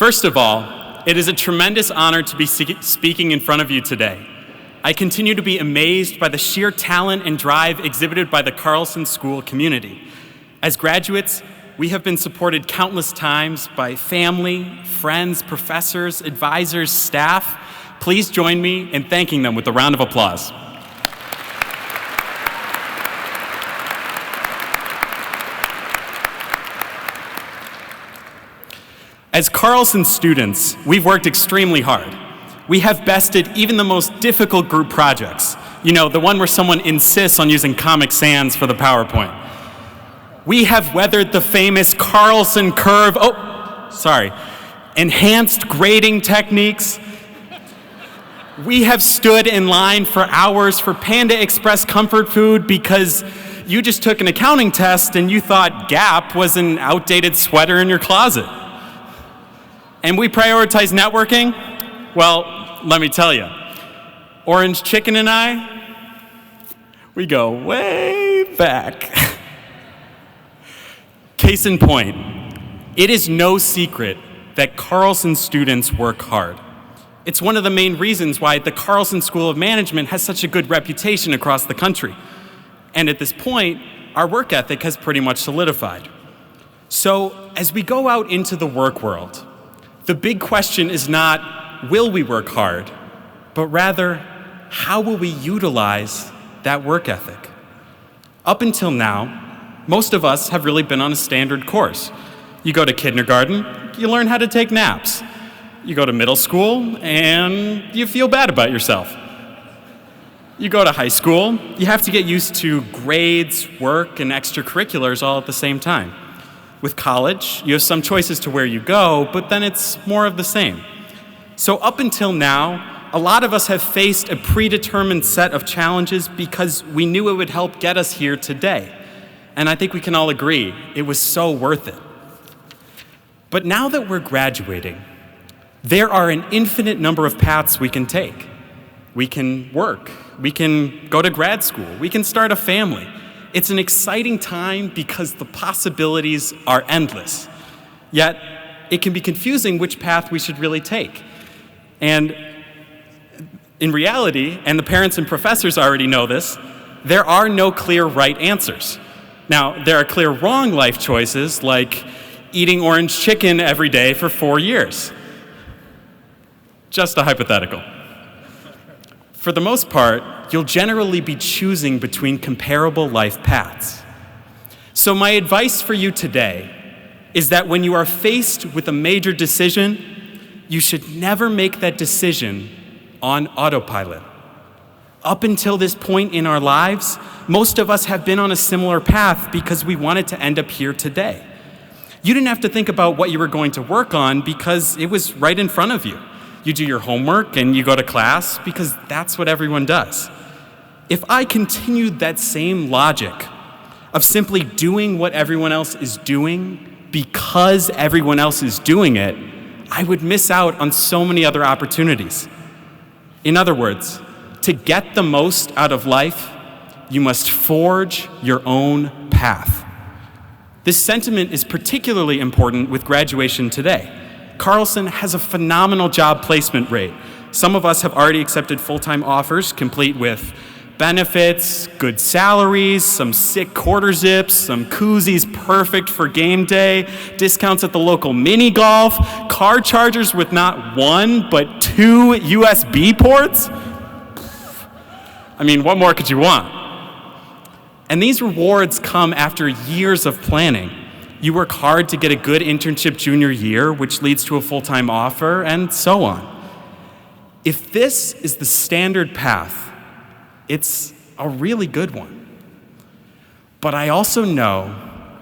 First of all, it is a tremendous honor to be speaking in front of you today. I continue to be amazed by the sheer talent and drive exhibited by the Carlson School community. As graduates, we have been supported countless times by family, friends, professors, advisors, staff. Please join me in thanking them with a round of applause. As Carlson students, we've worked extremely hard. We have bested even the most difficult group projects. You know, the one where someone insists on using Comic Sans for the PowerPoint. We have weathered the famous Carlson curve, enhanced grading techniques. We have stood in line for hours for Panda Express comfort food because you just took an accounting test and you thought Gap was an outdated sweater in your closet. And we prioritize networking? Well, let me tell you, Orange Chicken and I, we go way back. Case in point, it is no secret that Carlson students work hard. It's one of the main reasons why the Carlson School of Management has such a good reputation across the country. And at this point, our work ethic has pretty much solidified. So as we go out into the work world, the big question is not, will we work hard, but rather, how will we utilize that work ethic? Up until now, most of us have really been on a standard course. You go to kindergarten, you learn how to take naps. You go to middle school, and you feel bad about yourself. You go to high school, you have to get used to grades, work, and extracurriculars all at the same time. With college, you have some choices to where you go, but then it's more of the same. So up until now, a lot of us have faced a predetermined set of challenges because we knew it would help get us here today. And I think we can all agree, it was so worth it. But now that we're graduating, there are an infinite number of paths we can take. We can work, we can go to grad school, we can start a family. It's an exciting time because the possibilities are endless. Yet, it can be confusing which path we should really take. And in reality, and the parents and professors already know this, there are no clear right answers. Now, there are clear wrong life choices, like eating orange chicken every day for 4 years. Just a hypothetical. For the most part, you'll generally be choosing between comparable life paths. So my advice for you today is that when you are faced with a major decision, you should never make that decision on autopilot. Up until this point in our lives, most of us have been on a similar path because we wanted to end up here today. You didn't have to think about what you were going to work on because it was right in front of you. You do your homework and you go to class because that's what everyone does. If I continued that same logic of simply doing what everyone else is doing because everyone else is doing it, I would miss out on so many other opportunities. In other words, to get the most out of life, you must forge your own path. This sentiment is particularly important with graduation today. Carlson has a phenomenal job placement rate. Some of us have already accepted full-time offers complete with benefits, good salaries, some sick quarter zips, some koozies perfect for game day, discounts at the local mini golf, car chargers with not one, but 2 USB ports. I mean, what more could you want? And these rewards come after years of planning. You work hard to get a good internship junior year, which leads to a full-time offer, and so on. If this is the standard path, it's a really good one. But I also know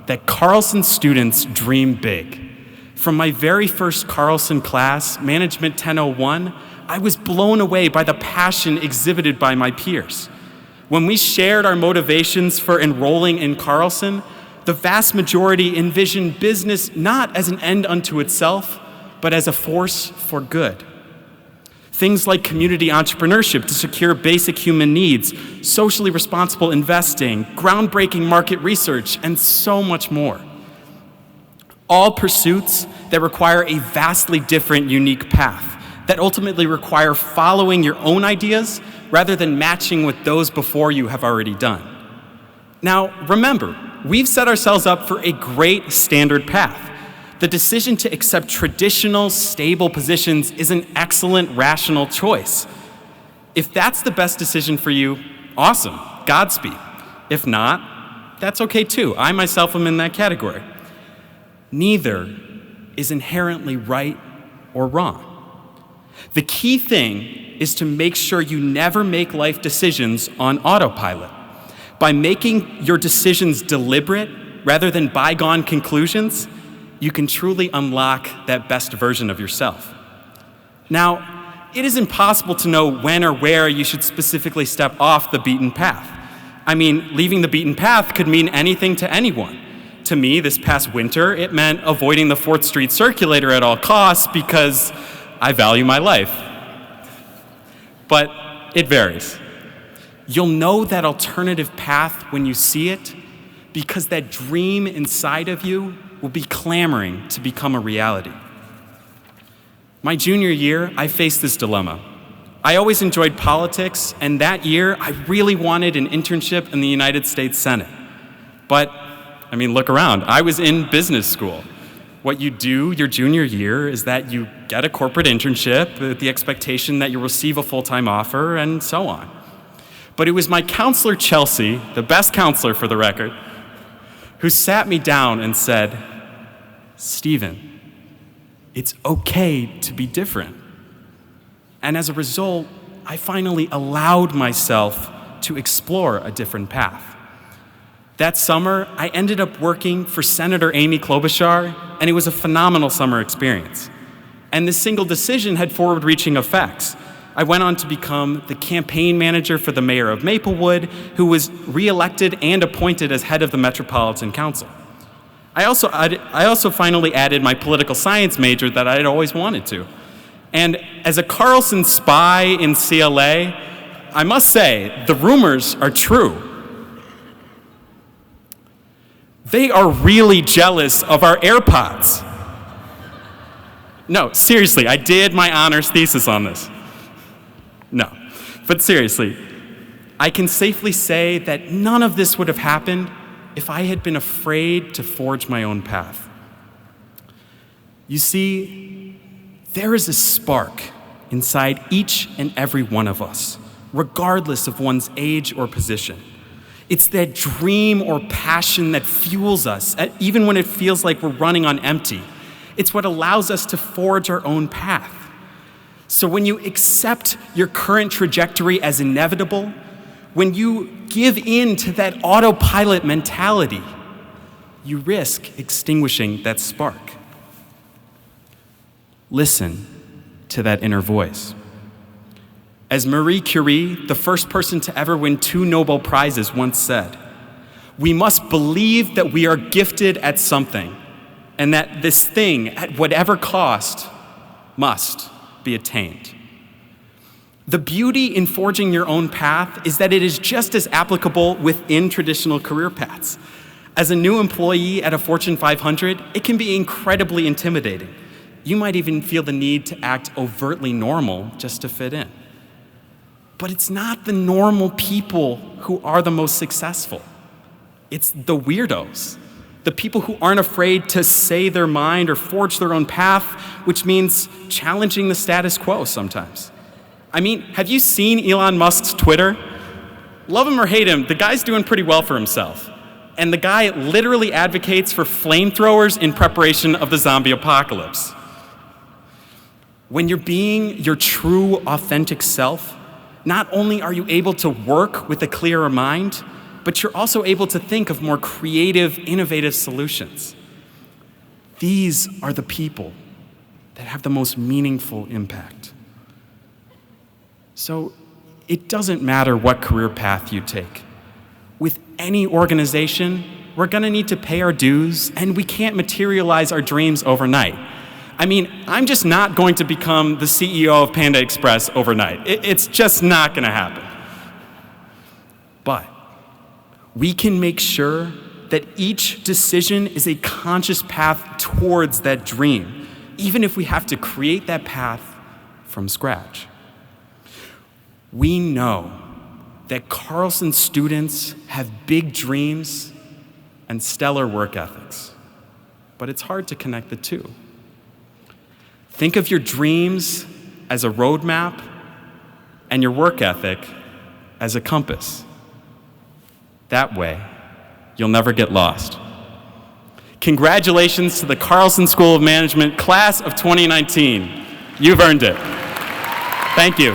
that Carlson students dream big. From my very first Carlson class, Management 1001, I was blown away by the passion exhibited by my peers. When we shared our motivations for enrolling in Carlson, the vast majority envisioned business not as an end unto itself, but as a force for good. Things like community entrepreneurship to secure basic human needs, socially responsible investing, groundbreaking market research, and so much more. All pursuits that require a vastly different, unique path, that ultimately require following your own ideas rather than matching what those before you have already done. Now, remember, we've set ourselves up for a great standard path. The decision to accept traditional, stable positions is an excellent, rational choice. If that's the best decision for you, awesome, Godspeed. If not, that's okay too. I myself am in that category. Neither is inherently right or wrong. The key thing is to make sure you never make life decisions on autopilot. By making your decisions deliberate rather than bygone conclusions, you can truly unlock that best version of yourself. Now, it is impossible to know when or where you should specifically step off the beaten path. I mean, leaving the beaten path could mean anything to anyone. To me, this past winter, it meant avoiding the 4th Street Circulator at all costs because I value my life. But it varies. You'll know that alternative path when you see it because that dream inside of you will be clamoring to become a reality. My junior year, I faced this dilemma. I always enjoyed politics, and that year, I really wanted an internship in the United States Senate. But, look around. I was in business school. What you do your junior year is that you get a corporate internship with the expectation that you'll receive a full-time offer, and so on. But it was my counselor, Chelsea, the best counselor for the record, who sat me down and said, "Stephen, it's okay to be different." And as a result, I finally allowed myself to explore a different path. That summer, I ended up working for Senator Amy Klobuchar, and it was a phenomenal summer experience. And this single decision had forward-reaching effects. I went on to become the campaign manager for the mayor of Maplewood, who was reelected and appointed as head of the Metropolitan Council. I also finally added my political science major that I had always wanted to. And as a Carlson spy in CLA, I must say, the rumors are true. They are really jealous of our AirPods. No, seriously, I did my honors thesis on this. No, but seriously, I can safely say that none of this would have happened if I had been afraid to forge my own path. You see, there is a spark inside each and every one of us, regardless of one's age or position. It's that dream or passion that fuels us, even when it feels like we're running on empty. It's what allows us to forge our own path. So when you accept your current trajectory as inevitable, when you give in to that autopilot mentality, you risk extinguishing that spark. Listen to that inner voice. As Marie Curie, the first person to ever win 2 Nobel Prizes, once said, "We must believe that we are gifted at something, and that this thing, at whatever cost, must be attained." The beauty in forging your own path is that it is just as applicable within traditional career paths. As a new employee at a Fortune 500, it can be incredibly intimidating. You might even feel the need to act overtly normal just to fit in. But it's not the normal people who are the most successful. It's the weirdos, the people who aren't afraid to say their mind or forge their own path, which means challenging the status quo sometimes. Have you seen Elon Musk's Twitter? Love him or hate him, the guy's doing pretty well for himself. And the guy literally advocates for flamethrowers in preparation of the zombie apocalypse. When you're being your true, authentic self, not only are you able to work with a clearer mind, but you're also able to think of more creative, innovative solutions. These are the people that have the most meaningful impact. So it doesn't matter what career path you take. With any organization, we're going to need to pay our dues, and we can't materialize our dreams overnight. I'm just not going to become the CEO of Panda Express overnight. It's just not going to happen. But we can make sure that each decision is a conscious path towards that dream, even if we have to create that path from scratch. We know that Carlson students have big dreams and stellar work ethics, but it's hard to connect the two. Think of your dreams as a roadmap and your work ethic as a compass. That way, you'll never get lost. Congratulations to the Carlson School of Management class of 2019. You've earned it. Thank you.